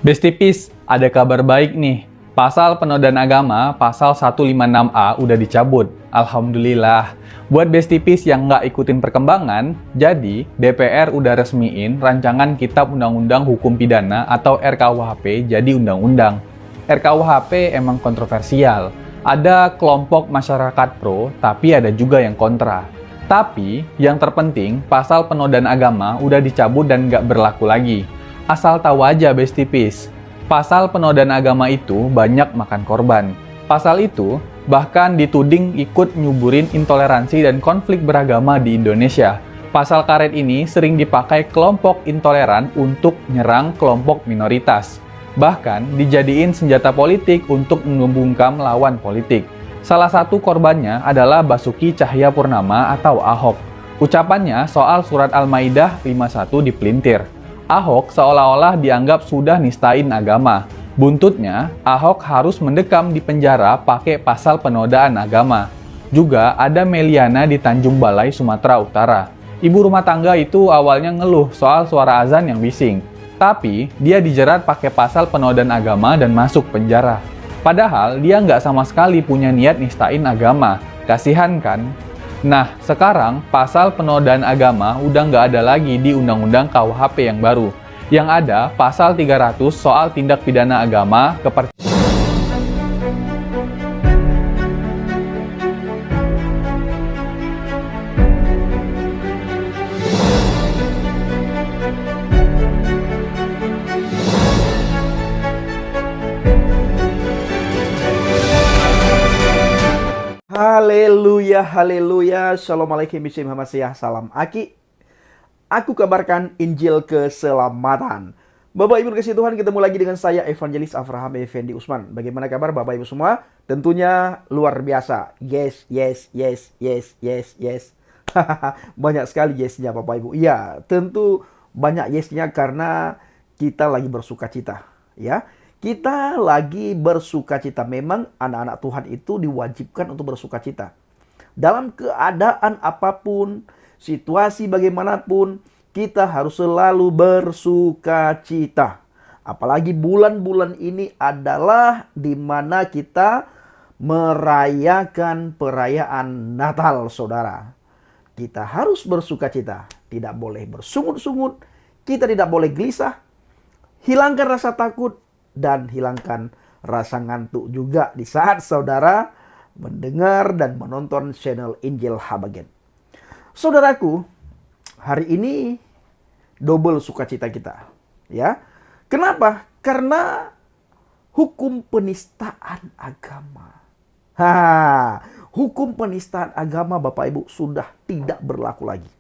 Bestipis, ada kabar baik nih. Pasal penodaan agama, pasal 156A udah dicabut. Alhamdulillah. Buat Bestipis yang nggak ikutin perkembangan, jadi DPR udah resmiin rancangan Kitab Undang-Undang Hukum Pidana atau RKUHP jadi undang-undang. RKUHP emang kontroversial. Ada kelompok masyarakat pro, tapi ada juga yang kontra. Tapi, yang terpenting, pasal penodaan agama udah dicabut dan nggak berlaku lagi. Asal tahu aja Bestipis, pasal penodaan agama itu banyak makan korban. Pasal itu bahkan dituding ikut nyuburin intoleransi dan konflik beragama di Indonesia. Pasal karet ini sering dipakai kelompok intoleran untuk nyerang kelompok minoritas. Bahkan dijadiin senjata politik untuk membungkam lawan politik. Salah satu korbannya adalah Basuki Cahayapurnama atau Ahok. Ucapannya soal surat Al-Maidah 51 dipelintir. Ahok seolah-olah dianggap sudah nistain agama. Buntutnya, Ahok harus mendekam di penjara pakai pasal penodaan agama. Juga ada Meliana di Tanjung Balai, Sumatera Utara. Ibu rumah tangga itu awalnya ngeluh soal suara azan yang bising. Tapi, dia dijerat pakai pasal penodaan agama dan masuk penjara. Padahal, dia nggak sama sekali punya niat nistain agama. Kasihan kan? Nah, sekarang pasal penodaan agama udah nggak ada lagi di Undang-Undang KUHP yang baru. Yang ada pasal 300 soal tindak pidana agama, Haleluya, haleluya, Assalamualaikum warahmatullahi wabarakatuh, salam Aki. Aku kabarkan Injil keselamatan. Bapak Ibu kasih Tuhan, ketemu lagi dengan saya Evangelis Avraham Effendi Usman. Bagaimana kabar Bapak Ibu semua? Tentunya luar biasa. Yes, yes, yes, yes, yes, yes. Banyak sekali yesnya Bapak Ibu. Iya, tentu banyak yesnya karena kita lagi bersuka cita, ya. Kita lagi bersuka cita. Memang anak-anak Tuhan itu diwajibkan untuk bersuka cita. Dalam keadaan apapun, situasi bagaimanapun, kita harus selalu bersuka cita. Apalagi bulan-bulan ini adalah di mana kita merayakan perayaan Natal, saudara. Kita harus bersuka cita. Tidak boleh bersungut-sungut. Kita tidak boleh gelisah. Hilangkan rasa takut. Dan hilangkan rasa ngantuk juga di saat saudara mendengar dan menonton channel Injil Habagen. Saudaraku, hari ini double sukacita kita, ya. Kenapa? Karena hukum penistaan agama. Hukum penistaan agama Bapak Ibu sudah tidak berlaku lagi,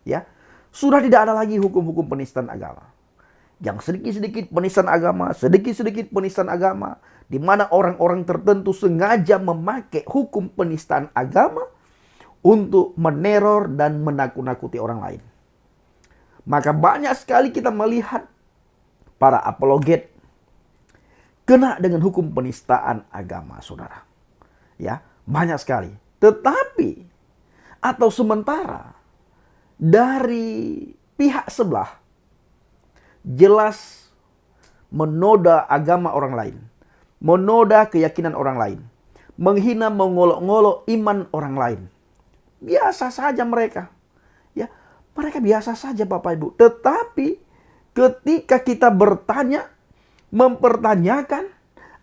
ya. Sudah tidak ada lagi hukum-hukum penistaan agama. Yang sedikit-sedikit penistaan agama, sedikit-sedikit penistaan agama, di mana orang-orang tertentu sengaja memakai hukum penistaan agama untuk meneror dan menakut-nakuti orang lain. Maka banyak sekali kita melihat para apologet kena dengan hukum penistaan agama, saudara. Ya, banyak sekali. Tetapi atau sementara dari pihak sebelah jelas menoda agama orang lain, menoda keyakinan orang lain, menghina, mengolok-ngolok iman orang lain. Biasa saja mereka. Ya, mereka biasa saja Bapak Ibu. Tetapi ketika kita bertanya, mempertanyakan,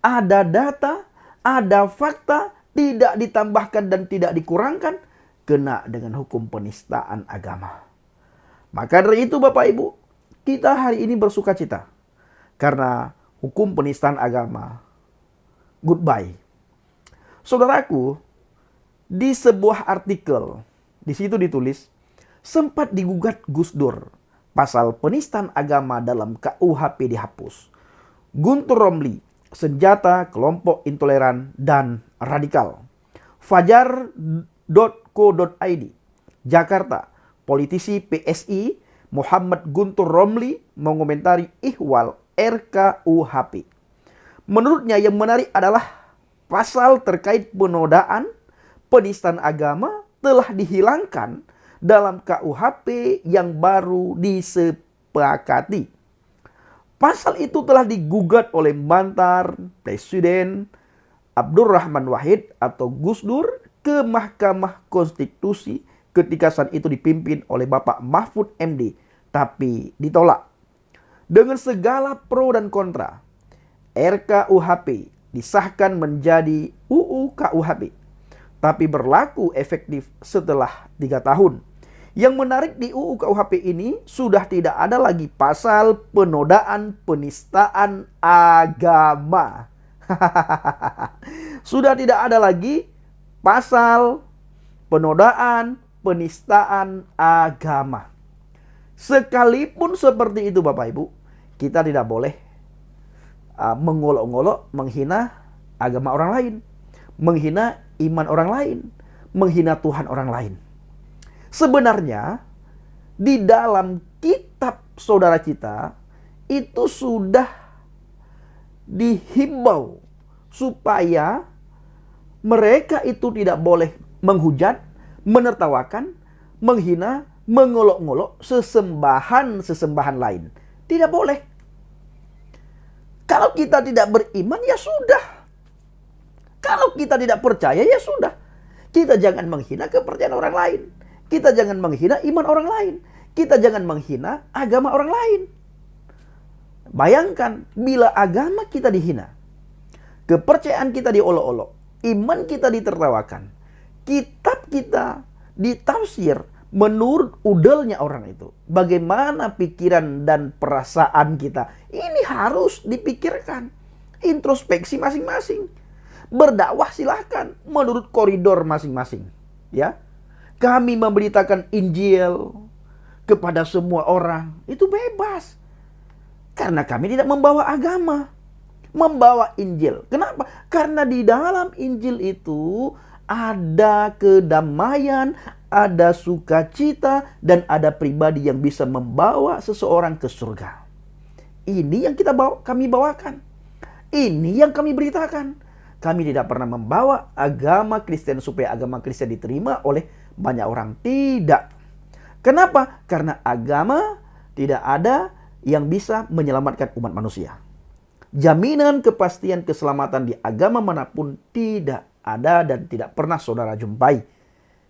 ada data, ada fakta, tidak ditambahkan dan tidak dikurangkan, kena dengan hukum penistaan agama. Maka dari itu Bapak Ibu, kita hari ini bersuka cita karena hukum penistaan agama goodbye. Saudaraku, di sebuah artikel di situ ditulis sempat digugat Gus Dur, pasal penistaan agama dalam KUHP dihapus. Guntur Romli, senjata kelompok intoleran dan radikal. Fajar.co.id, Jakarta, politisi PSI Muhammad Guntur Romli mengomentari ihwal RKUHP. Menurutnya yang menarik adalah pasal terkait penodaan penistaan agama telah dihilangkan dalam KUHP yang baru disepakati. Pasal itu telah digugat oleh mantan Presiden Abdurrahman Wahid atau Gus Dur ke Mahkamah Konstitusi ketika saat itu dipimpin oleh Bapak Mahfud MD, tapi ditolak. Dengan segala pro dan kontra, RKUHP disahkan menjadi UU KUHP, tapi berlaku efektif setelah 3 tahun. Yang menarik di UU KUHP ini sudah tidak ada lagi pasal penodaan penistaan agama. Sudah tidak ada lagi pasal penodaan penistaan agama. Sekalipun seperti itu Bapak Ibu, kita tidak boleh mengolok-olok, menghina agama orang lain, menghina iman orang lain, menghina Tuhan orang lain. Sebenarnya di dalam kitab saudara kita itu sudah dihimbau supaya mereka itu tidak boleh menghujat, menertawakan, menghina, mengolok-ngolok sesembahan lain. Tidak boleh. Kalau kita tidak beriman ya sudah. Kalau kita tidak percaya ya sudah. Kita jangan menghina kepercayaan orang lain. Kita jangan menghina iman orang lain. Kita jangan menghina agama orang lain. Bayangkan bila agama kita dihina, kepercayaan kita diolok-olok, iman kita ditertawakan, kitab kita ditafsir menurut udelnya orang itu. Bagaimana pikiran dan perasaan kita? Ini harus dipikirkan. Introspeksi masing-masing. Berdakwah silahkan menurut koridor masing-masing. Ya, kami memberitakan Injil kepada semua orang. Itu bebas. Karena kami tidak membawa agama. Membawa Injil. Kenapa? Karena di dalam Injil itu ada kedamaian, ada sukacita, dan ada pribadi yang bisa membawa seseorang ke surga. Ini yang kami bawakan. Ini yang kami beritakan. Kami tidak pernah membawa agama Kristen supaya agama Kristen diterima oleh banyak orang. Tidak. Kenapa? Karena agama tidak ada yang bisa menyelamatkan umat manusia. Jaminan kepastian keselamatan di agama manapun tidak ada dan tidak pernah saudara jumpai.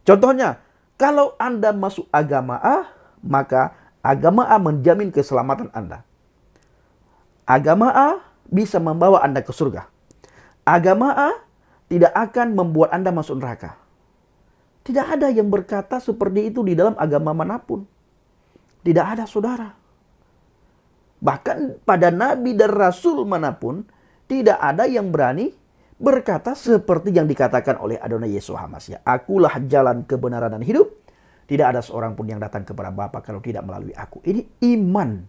Contohnya, kalau Anda masuk agama A, maka agama A menjamin keselamatan Anda. Agama A bisa membawa Anda ke surga. Agama A tidak akan membuat Anda masuk neraka. Tidak ada yang berkata seperti itu di dalam agama manapun. Tidak ada saudara. Bahkan pada nabi dan rasul manapun tidak ada yang berani berkata seperti yang dikatakan oleh Adonai Yesus HaMashiach. Akulah jalan kebenaran dan hidup. Tidak ada seorang pun yang datang kepada Bapa kalau tidak melalui aku. Ini iman,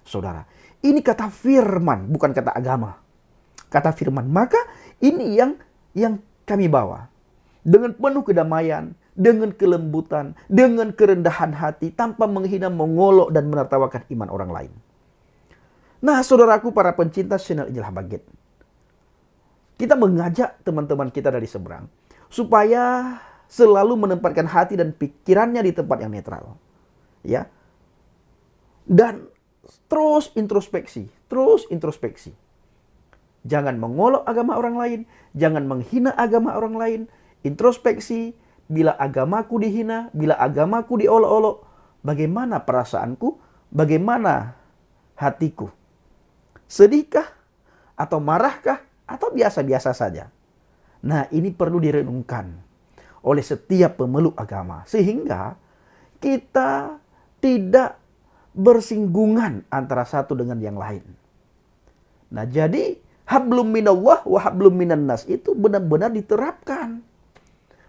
saudara. Ini kata firman, bukan kata agama. Kata firman. Maka ini yang kami bawa. Dengan penuh kedamaian, dengan kelembutan, dengan kerendahan hati, tanpa menghina, mengolok, dan menertawakan iman orang lain. Nah, saudaraku para pencinta channel Injil Habaget, kita mengajak teman-teman kita dari seberang supaya selalu menempatkan hati dan pikirannya di tempat yang netral. Ya. Dan terus introspeksi. Jangan mengolok agama orang lain, jangan menghina agama orang lain. Introspeksi, bila agamaku dihina, bila agamaku diolok-olok, bagaimana perasaanku, bagaimana hatiku? Sedihkah? Atau marahkah? Atau biasa-biasa saja? Nah, ini perlu direnungkan oleh setiap pemeluk agama. Sehingga kita tidak bersinggungan antara satu dengan yang lain. Nah, jadi hablum minallah wa hablum minan nas itu benar-benar diterapkan.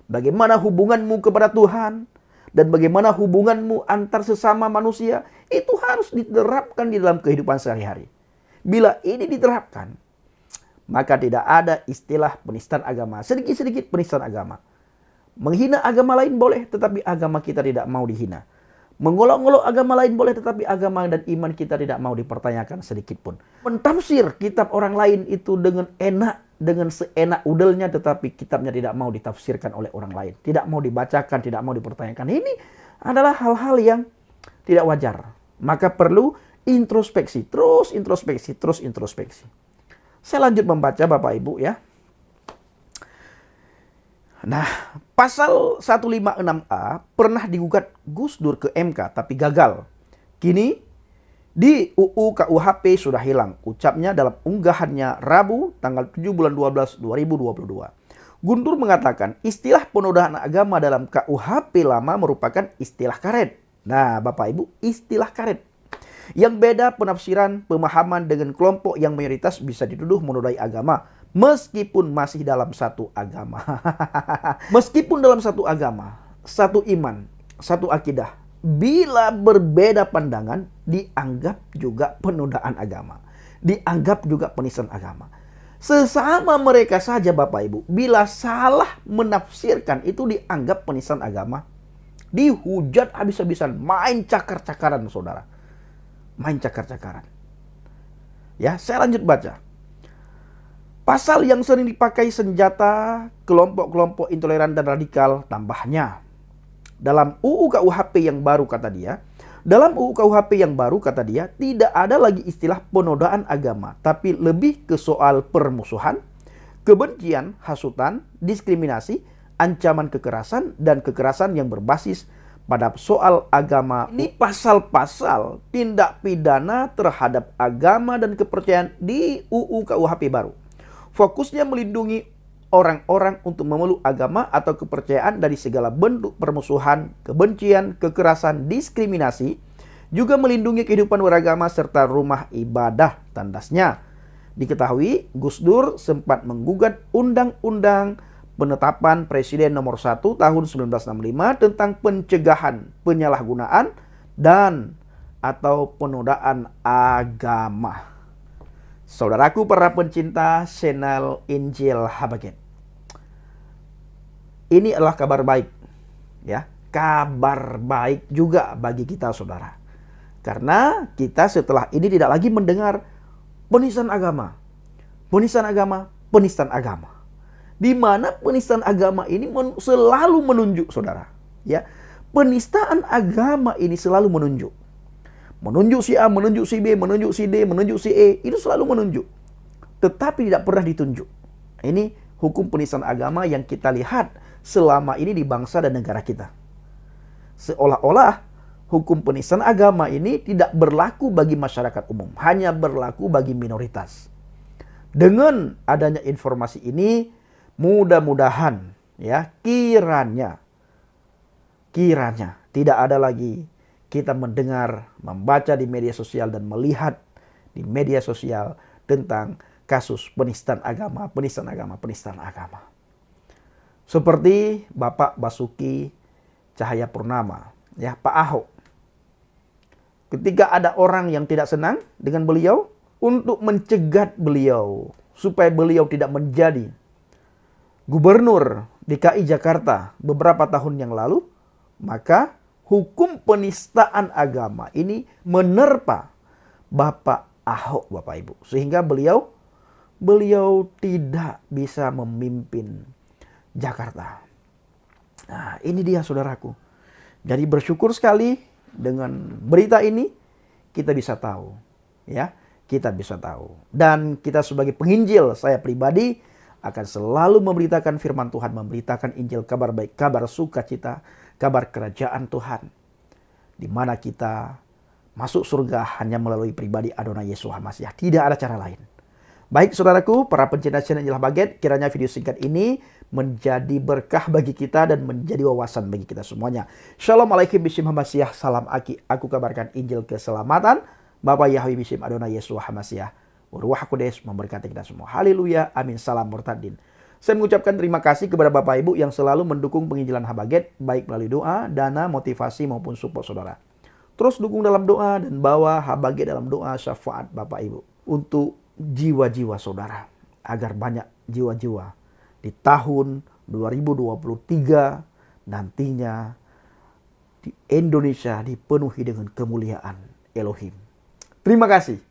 Bagaimana hubunganmu kepada Tuhan dan bagaimana hubunganmu antar sesama manusia itu harus diterapkan di dalam kehidupan sehari-hari. Bila ini diterapkan, maka tidak ada istilah penistaan agama. Sedikit-sedikit penistaan agama. Menghina agama lain boleh, tetapi agama kita tidak mau dihina. Mengolok-ngolok agama lain boleh, tetapi agama dan iman kita tidak mau dipertanyakan sedikit pun. Mentafsir kitab orang lain itu dengan enak, dengan seenak udelnya, tetapi kitabnya tidak mau ditafsirkan oleh orang lain. Tidak mau dibacakan, tidak mau dipertanyakan. Ini adalah hal-hal yang tidak wajar. Maka perlu introspeksi, terus introspeksi, terus introspeksi. Saya lanjut membaca Bapak Ibu ya. Nah, pasal 156A pernah digugat Gus Dur ke MK tapi gagal. Kini di UU KUHP sudah hilang, ucapnya dalam unggahannya Rabu tanggal 7 bulan 12 2022. Guntur mengatakan istilah penodaan agama dalam KUHP lama merupakan istilah karet. Nah, Bapak Ibu, istilah karet. Yang beda penafsiran, pemahaman dengan kelompok yang mayoritas bisa dituduh menodai agama. Meskipun masih dalam satu agama. Meskipun dalam satu agama, satu iman, satu akidah. Bila berbeda pandangan, dianggap juga penodaan agama. Dianggap juga penistaan agama. Sesama mereka saja Bapak Ibu, bila salah menafsirkan itu dianggap penistaan agama. Dihujat habis-habisan, main cakar-cakaran saudara. Main cakar-cakaran. Ya, saya lanjut baca. Pasal yang sering dipakai senjata kelompok-kelompok intoleran dan radikal tambahnya. Dalam UU KUHP yang baru kata dia, tidak ada lagi istilah penodaan agama, tapi lebih ke soal permusuhan, kebencian, hasutan, diskriminasi, ancaman kekerasan, dan kekerasan yang berbasis pada soal agama. Ini pasal-pasal tindak pidana terhadap agama dan kepercayaan di UU KUHP baru. Fokusnya melindungi orang-orang untuk memeluk agama atau kepercayaan dari segala bentuk permusuhan, kebencian, kekerasan, diskriminasi, juga melindungi kehidupan beragama serta rumah ibadah. Tandasnya, diketahui Gus Dur sempat menggugat Undang-Undang Penetapan Presiden Nomor 1 Tahun 1965 tentang pencegahan penyalahgunaan dan atau penodaan agama. Saudaraku para pencinta channel Injil Habaget. Ini adalah kabar baik. Ya, kabar baik juga bagi kita saudara. Karena kita setelah ini tidak lagi mendengar penistaan agama. Penistaan agama, penistaan agama. Di mana penistaan agama ini selalu menunjuk saudara. Ya, penistaan agama ini selalu menunjuk. Menunjuk si A, menunjuk si B, menunjuk si D, menunjuk si E. Itu selalu menunjuk. Tetapi tidak pernah ditunjuk. Ini hukum penistaan agama yang kita lihat selama ini di bangsa dan negara kita. Seolah-olah hukum penistaan agama ini tidak berlaku bagi masyarakat umum. Hanya berlaku bagi minoritas. Dengan adanya informasi ini, mudah-mudahan ya kiranya tidak ada lagi kita mendengar, membaca di media sosial dan melihat di media sosial tentang kasus penistaan agama. Seperti Bapak Basuki Cahayapurnama, ya Pak Ahok. Ketika ada orang yang tidak senang dengan beliau, untuk mencegat beliau supaya beliau tidak menjadi gubernur DKI Jakarta beberapa tahun yang lalu, maka hukum penistaan agama ini menerpa Bapak Ahok, Bapak Ibu. Sehingga beliau tidak bisa memimpin Jakarta. Nah, ini dia saudaraku. Jadi bersyukur sekali dengan berita ini kita bisa tahu. Ya, kita bisa tahu. Dan kita sebagai penginjil, saya pribadi akan selalu memberitakan firman Tuhan, memberitakan Injil, kabar baik, kabar sukacita, kabar kerajaan Tuhan, di mana kita masuk surga hanya melalui pribadi Adonai Yesus Hamasyah. Tidak ada cara lain. Baik saudaraku, para pencinta channel Injil Habaget, kiranya video singkat ini menjadi berkah bagi kita dan menjadi wawasan bagi kita semuanya. Shalom alaikum bishim Hamasyah, salam aki, aku kabarkan Injil keselamatan. Bapak Yahweh bishim Adonai Yesus Hamasyah, Ruach Kudus memberkati kita semua. Haleluya, amin, salam murtadin. Saya mengucapkan terima kasih kepada Bapak Ibu yang selalu mendukung penginjilan Habaget, baik melalui doa, dana, motivasi maupun support saudara. Terus dukung dalam doa dan bawa Habaget dalam doa syafaat Bapak Ibu untuk jiwa-jiwa saudara, agar banyak jiwa-jiwa di tahun 2023 nantinya di Indonesia dipenuhi dengan kemuliaan Elohim. Terima kasih.